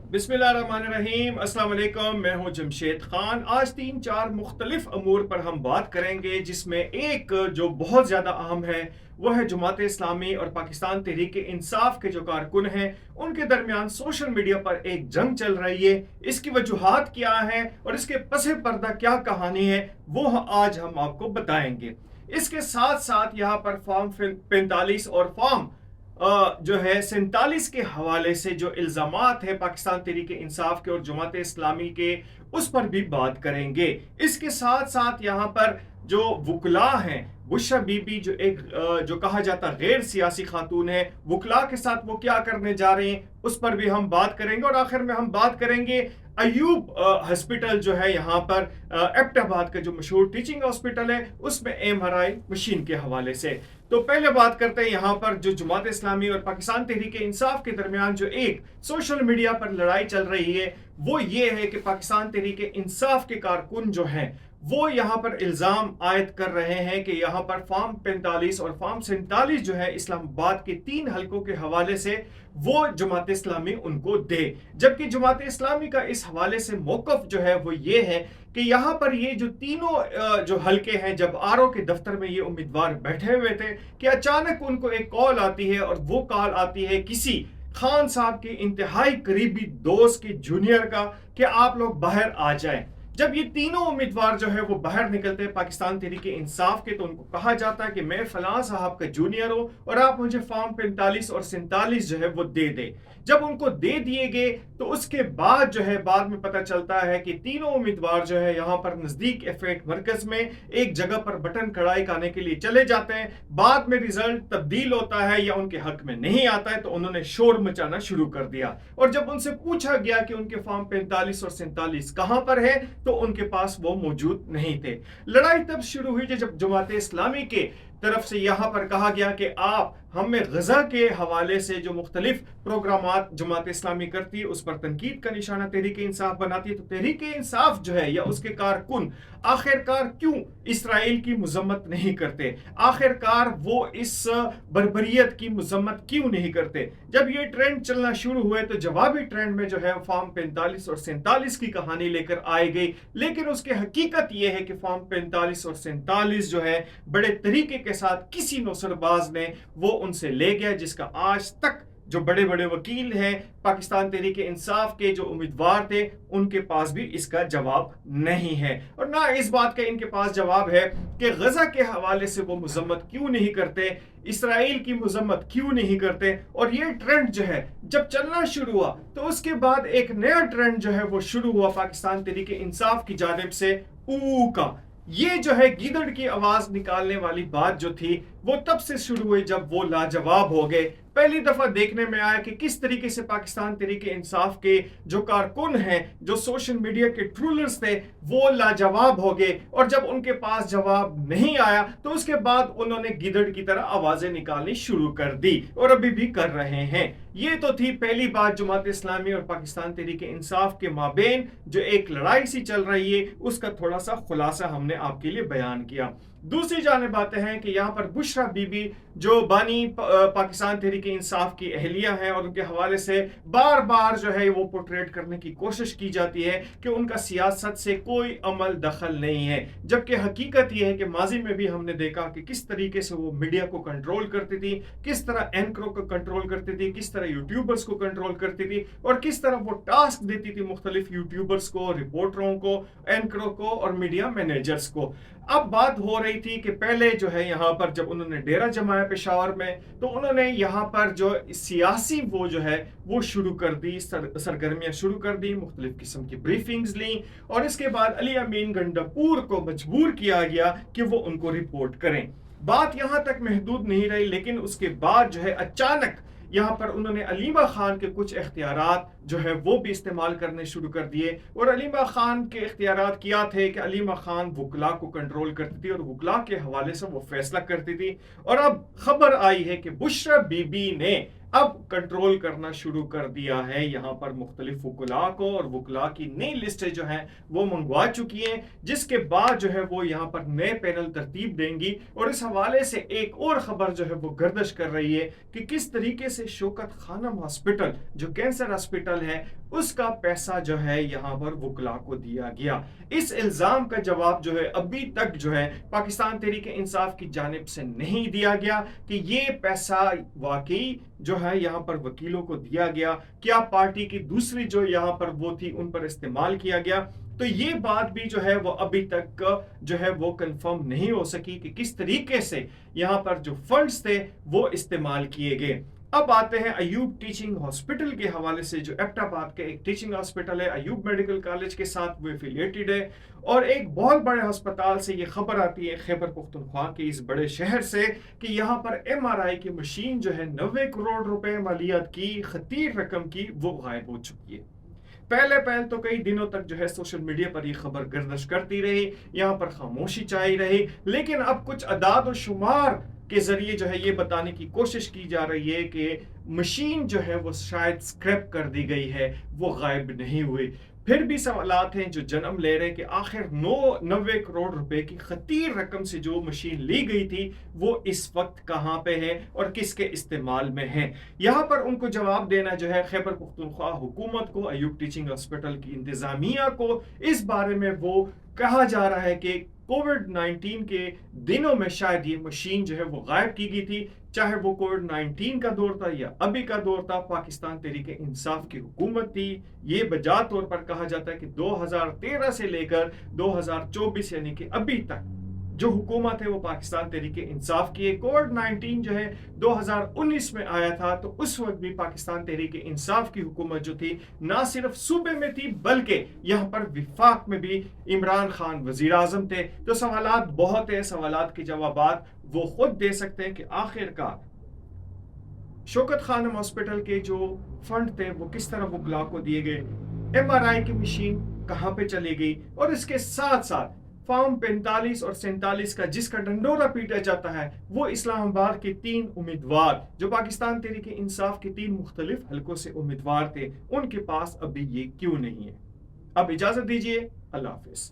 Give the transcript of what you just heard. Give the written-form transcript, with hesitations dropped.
बिस्मिल्लाहिर्रहमानिर्रहीम, अस्सलाम वालेकुम। मैं हूं जमशेद खान। आज 3-4 मुख्तलिफ अमूर पर हम बात करेंगे, जिसमें एक जो बहुत ज़्यादा अहम है वो है जमात इस्लामी और पाकिस्तान तहरीक इंसाफ के जो कारकुन हैं उनके दरमियान सोशल मीडिया पर एक जंग चल रही है। इसकी वजूहात क्या है और इसके पसे पर्दा क्या कहानी है वो आज हम आपको बताएंगे। इसके साथ साथ यहाँ पर फॉर्म 45 और फॉर्म जो है 47 के हवाले से जो इल्जामात है पाकिस्तान तहरीक इंसाफ के और जमात इस्लामी के, उस पर भी बात करेंगे। इसके साथ साथ यहाँ पर जो वकला हैं, बुशरा बीबी जो एक जो कहा जाता गैर सियासी खातून है, वकला के साथ वो क्या करने जा रहे हैं उस पर भी हम बात करेंगे। और आखिर में हम बात करेंगे अयूब हॉस्पिटल जो है यहाँ पर एबटाबाद का जो मशहूर टीचिंग हॉस्पिटल है उसमें MRI मशीन के हवाले से। तो पहले बात करते हैं यहाँ पर जो जमात इस्लामी और पाकिस्तान तहरीक इंसाफ के दरमियान जो एक सोशल मीडिया पर लड़ाई चल रही है वो ये है कि पाकिस्तान तहरीक इंसाफ के कारकुन जो हैं वो यहाँ पर इल्ज़ाम आयद कर रहे हैं कि यहाँ पर फॉर्म 45 और फॉर्म 47 जो है इस्लामाबाद के 3 हलकों के हवाले से वो जमात इस्लामी उनको दे, जबकि जमात इस्लामी का इस हवाले से मौक़िफ़ जो है वो ये है कि यहाँ पर ये जो तीनों जो हलके हैं, जब RO के दफ्तर में ये उम्मीदवार बैठे हुए थे कि अचानक उनको एक कॉल आती है और वो कॉल आती है किसी खान साहब के इंतहाई करीबी दोस्त के जूनियर का कि आप लोग बाहर आ जाएं। जब ये तीनों उम्मीदवार जो है वो बाहर निकलते हैं पाकिस्तान तहरीक इंसाफ के, तो उनको कहा जाता है कि मैं फलां साहब का जूनियर हूं और आप मुझे फॉर्म 45 और 47 जो है वो दे दे। जब उनको दे दिए गए तो उसके बाद जो है बाद में पता चलता है कि तीनों उम्मीदवार जो है यहाँ पर नजदीक एफेट मरकज में एक जगह पर बटन कड़ाई करने के लिए चले जाते हैं। बाद में रिजल्ट तब्दील होता है या उनके हक में नहीं आता है तो उन्होंने शोर मचाना शुरू कर दिया। और जब उनसे पूछा गया कि उनके फॉर्म 45 और 47 कहां पर है तो उनके पास वो मौजूद नहीं थे। लड़ाई तब शुरू हुई जब जमात इस्लामी के तरफ से यहाँ पर कहा गया कि आप हमें गजा के हवाले से जो मुख्तलिफ प्रोग्रामात जमात इस्लामी करती है उस पर तनकीद का निशाना तहरीक इंसाफ बनाती है। तो तहरीक इंसाफ जो है या उसके कारकुन आखिरकार क्यों इसराइल की मजम्मत नहीं करते, आखिरकार वो इस बर्बरियत की मजम्मत क्यों नहीं करते। जब ये ट्रेंड चलना शुरू हुए तो जवाबी ट्रेंड में जो है फॉर्म 45 और 47 की कहानी लेकर आई गई, लेकिन उसकी हकीकत ये है कि फॉर्म 45 और 47 जो है बड़े तरीके के साथ किसी नौसरबाज ने वो उनसे ले गया, जिसका आज तक जो बड़े बड़े वकील हैं पाकिस्तान तहरीक इंसाफ के जो उम्मीदवार थे उनके पास भी इसका जवाब नहीं है। और ना इस बात का इनके पास जवाब है कि गजा के हवाले से वो मजम्मत क्यों नहीं करते, इसराइल की मजम्मत क्यों नहीं करते। और ये ट्रेंड जो है जब चलना शुरू हुआ तो उसके बाद एक नया ट्रेंड जो है वो शुरू हुआ पाकिस्तान तहरीक इंसाफ की जानिब से ऊ का। ये जो है गीदड़ की आवाज निकालने वाली बात जो थी वो तब से शुरू हुई जब वो लाजवाब हो गए। पहली दफा देखने में आया कि किस तरीके से पाकिस्तान तहरीक इंसाफ के जो कारकुन हैं, जो सोशल मीडिया के ट्रोलर्स थे, वो लाजवाब हो गए। और जब उनके पास जवाब नहीं आया तो उसके बाद उन्होंने गिदड़ की तरह आवाजें निकालनी शुरू कर दी और अभी भी कर रहे हैं। ये तो थी पहली बात जमात इस्लामी और पाकिस्तान तहरीक इंसाफ के माबेन जो एक लड़ाई सी चल रही है उसका थोड़ा सा खुलासा हमने आपके लिए बयान किया। दूसरी जानिब बातें हैं कि यहाँ पर बुशरा बीबी जो बानी पाकिस्तान तहरीक इंसाफ की अहलिया हैं और उनके हवाले से बार बार जो है वो पोर्ट्रेट करने की कोशिश की जाती है कि उनका सियासत से कोई अमल दखल नहीं है, जबकि हकीकत ये है कि माजी में भी हमने देखा कि किस तरीके से वो मीडिया को कंट्रोल करती थी, किस तरह एंकरों को कंट्रोल करती थी, किस तरह यूट्यूबर्स को कंट्रोल करती थी और किस तरह वो टास्क देती थी मुख्तलिफ यूट्यूबर्स को, रिपोर्टरों को, एंकरों को और मीडिया मैनेजर्स को। अब बात हो रही थी कि पहले जो है यहाँ पर जब उन्होंने डेरा जमाया पेशावर में तो उन्होंने यहाँ पर जो सियासी वो जो है वो शुरू कर दी, सरगर्मियां शुरू कर दी, मुख्तलिफ किस्म की ब्रीफिंग्स ली और इसके बाद अली अमीन गंडापुर को मजबूर किया गया कि वो उनको रिपोर्ट करें। बात यहाँ तक महदूद नहीं रही, लेकिन उसके बाद जो है अचानक यहाँ पर उन्होंने अलीमा खान के कुछ इख्तियारात जो है वो भी इस्तेमाल करने शुरू कर दिए। और अलीमा खान के इख्तियारात क्या थे कि अलीमा खान वकला को कंट्रोल करती थी और वकला के हवाले से वो फैसला करती थी। और अब खबर आई है कि बुशरा बीबी ने अब कंट्रोल करना शुरू कर दिया है यहाँ पर मुख्तलिफ वकला को, और वकला की नई लिस्टें जो हैं वो मंगवा चुकी हैं, जिसके बाद जो है वो यहाँ पर नए पैनल तरतीब देंगी। और इस हवाले से एक और खबर जो है वो गर्दिश कर रही है कि किस तरीके से शौकत खानम हॉस्पिटल जो कैंसर हॉस्पिटल है اس کا پیسہ جو ہے یہاں پر وکلا کو دیا گیا۔ اس الزام کا جواب جو ہے ابھی تک جو ہے پاکستان تحریک انصاف کی جانب سے نہیں دیا گیا کہ یہ پیسہ واقعی جو ہے یہاں پر وکیلوں کو دیا گیا، کیا پارٹی کی دوسری جو یہاں پر وہ تھی ان پر استعمال کیا گیا۔ تو یہ بات بھی جو ہے وہ ابھی تک جو ہے وہ کنفرم نہیں ہو سکی کہ کس طریقے سے یہاں پر جو فنڈز تھے وہ استعمال کیے گئے۔ اب آتے ہیں ایوب ٹیچنگ ہاسپٹل کے حوالے سے، جو ایبٹ آباد کے ایک ٹیچنگ ہاسپٹل ہے، ایوب میڈیکل کالج کے ساتھ وہ ایفیلیٹڈ ہے، اور ایک بہت بڑے ہسپتال سے یہ خبر آتی ہے خیبر پختونخوا کے اس بڑے شہر سے کہ یہاں پر ایم آر آئی کی مشین جو ہے 90 کروڑ روپے مالیات کی خطیر رقم کی وہ غائب ہو چکی ہے۔ پہلے تو کئی دنوں تک جو ہے سوشل میڈیا پر یہ خبر گردش کرتی رہی، یہاں پر خاموشی چھائی رہی، لیکن اب کچھ اعداد و شمار کے ذریعے جو ہے یہ بتانے کی کوشش کی جا رہی ہے کہ مشین جو ہے وہ شاید سکریپ کر دی گئی ہے، وہ غائب نہیں ہوئی۔ پھر بھی سوالات ہیں جو جنم لے رہے کہ آخر 90 کروڑ روپے کی خطیر رقم سے جو مشین لی گئی تھی وہ اس وقت کہاں پہ ہے اور کس کے استعمال میں ہے۔ یہاں پر ان کو جواب دینا جو ہے خیبر پختونخوا حکومت کو، ایوب ٹیچنگ ہاسپٹل کی انتظامیہ کو، اس بارے میں وہ کہا جا رہا ہے کہ کووڈ-19 کے دنوں میں شاید یہ مشین جو ہے وہ غائب کی گئی تھی، چاہے وہ کووڈ-19 کا دور تھا یا ابھی کا دور تھا، پاکستان تحریک انصاف کی حکومت تھی۔ یہ بجا طور پر کہا جاتا ہے کہ 2013 سے لے کر 2024 یعنی کہ ابھی تک جو حکومت ہے وہ پاکستان تحریک انصاف کی ہے۔ کووڈ-19 جو ہے 2019 میں آیا تھا تو اس وقت بھی پاکستان تحریک انصاف کی حکومت جو تھی نہ صرف صوبے میں تھی بلکہ یہاں پر وفاق میں بھی عمران خان وزیر اعظم تھے۔ تو سوالات بہت ہیں، سوالات کے جوابات وہ خود دے سکتے ہیں کہ آخر کار شوکت خانم ہاسپٹل کے جو فنڈ تھے وہ کس طرح وکلا کو دیے گئے، ایم آر آئی کی مشین کہاں پہ چلی گئی، اور اس کے ساتھ ساتھ فارم 45 اور 47 کا جس کا ڈنڈورا پیٹا جاتا ہے وہ اسلام آباد کے 3 امیدوار جو پاکستان تحریک انصاف کے 3 مختلف حلقوں سے امیدوار تھے، ان کے پاس ابھی یہ کیوں نہیں ہے۔ اب اجازت دیجیے، اللہ حافظ۔